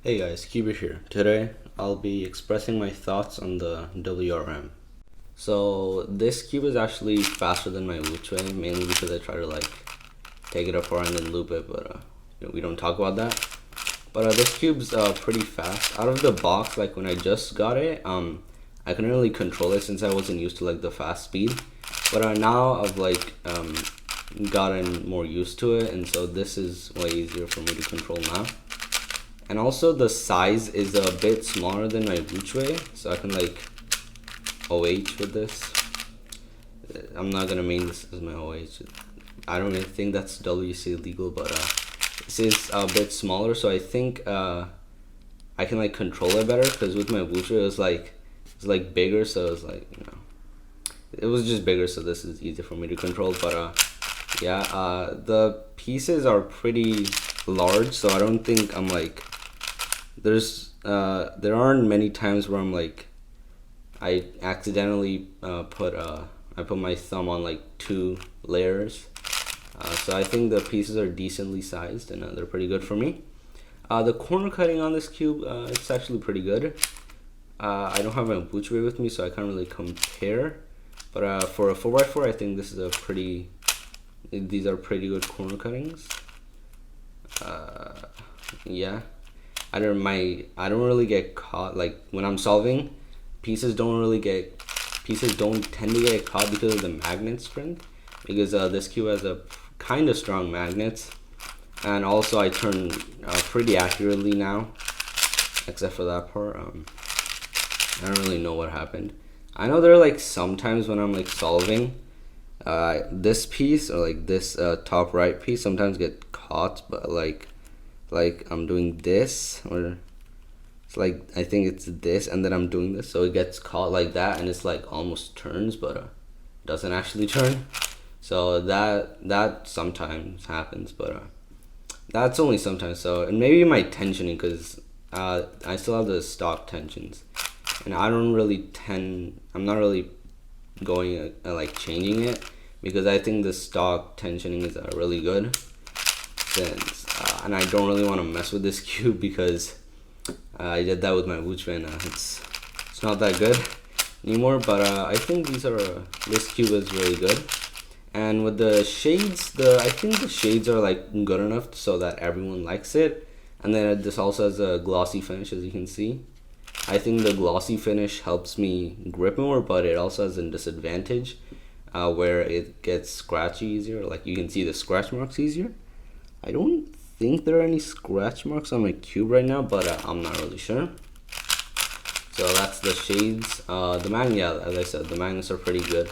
Hey guys, Cuber here. Today I'll be expressing my thoughts on the WRM. So this cube is actually faster than my Wuchue, mainly because I try to take it apart and then loop it, but we don't talk about that. But this cube's pretty fast. Out of the box, like when I just got it, I couldn't really control it since I wasn't used to the fast speed. But now I've gotten more used to it, and so this is way easier for me to control now. And also the size is a bit smaller than my Wuchue, so I can OH with this. I'm not gonna main this as my OH. I don't really think that's WC legal, but this is a bit smaller, so I think I can control it better. Because with my Wuchue it's bigger, so it's it was just bigger, so this is easier for me to control. But yeah, the pieces are pretty large, so I don't think I'm there aren't many times where I'm I accidentally put my thumb on 2 layers. So I think the pieces are decently sized, and they're pretty good for me. The corner cutting on this cube, it's actually pretty good. I don't have my Wuchue with me, so I can't really compare. But for a 4x4, I think this is these are pretty good corner cuttings. Yeah, I don't really get caught when I'm solving. Pieces don't tend to get caught because of the magnet strength, because this cube has a kind of strong magnets, and also I turn pretty accurately now, except for that part. I don't really know what happened. I know there are sometimes when I'm solving, this piece or this top right piece sometimes get caught, but I'm doing this, or it's I think it's this, and then I'm doing this, so it gets caught like that, and it's almost turns, but doesn't actually turn. So that sometimes happens, but that's only sometimes. So, and maybe my tensioning, because I still have the stock tensions, and I'm not really going changing it, because I think the stock tensioning is really good. And I don't really want to mess with this cube, because I did that with my Wuchue, and it's not that good anymore. But I think this cube is really good. And with the shades, I think the shades are good enough so that everyone likes it. And then this also has a glossy finish, as you can see. I think the glossy finish helps me grip more, but it also has a disadvantage where it gets scratchy easier. You can see the scratch marks easier. I don't think there are any scratch marks on my cube right now, but I'm not really sure. So that's the shades. The magnet, yeah, as I said, the magnets are pretty good.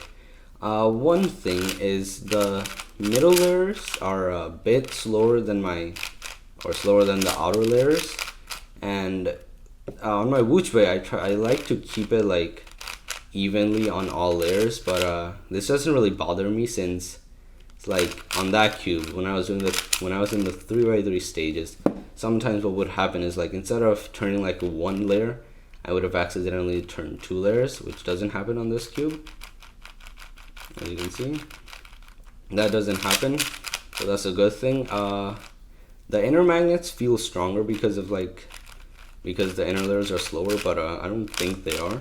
One thing is the middle layers are a bit slower than the outer layers. And on my Wuchue, I like to keep it evenly on all layers, but this doesn't really bother me, since it's on that cube, when I was in the 3x3 stages, sometimes what would happen is instead of turning one layer, I would have accidentally turned 2 layers, which doesn't happen on this cube. As you can see, that doesn't happen, so that's a good thing. The inner magnets feel stronger because the inner layers are slower, but I don't think they are.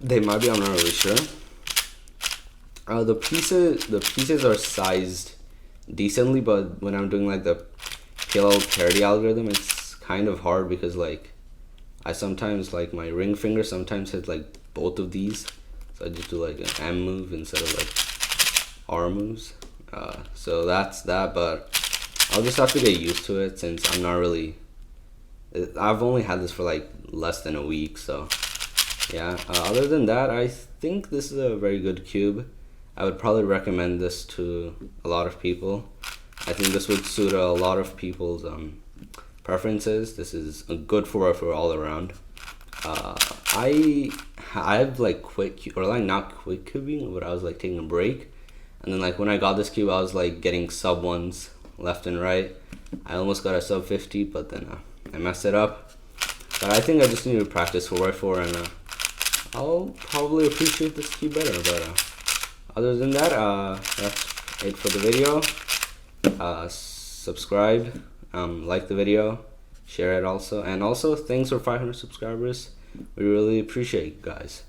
They might be, I'm not really sure. The pieces are sized decently, but when I'm doing the PLL parity algorithm, it's kind of hard, because I sometimes my ring finger sometimes hit both of these, so I just do an M move instead of R moves. So that's that, but I'll just have to get used to it, since I'm not really. I've only had this for less than a week, so yeah. Other than that, I think this is a very good cube. I would probably recommend this to a lot of people. I think this would suit a lot of people's preferences. This is a good 4x4 all around. I've quit, or not quit cubing, but I was taking a break, and then when I got this cube, I was getting sub 1s left and right. I almost got a sub 50, but then I messed it up. But I think I just need to practice 4x4, and I'll probably appreciate this cube better. But other than that, that's it for the video. Subscribe, like the video, share it also. And also, thanks for 500 subscribers. We really appreciate you guys.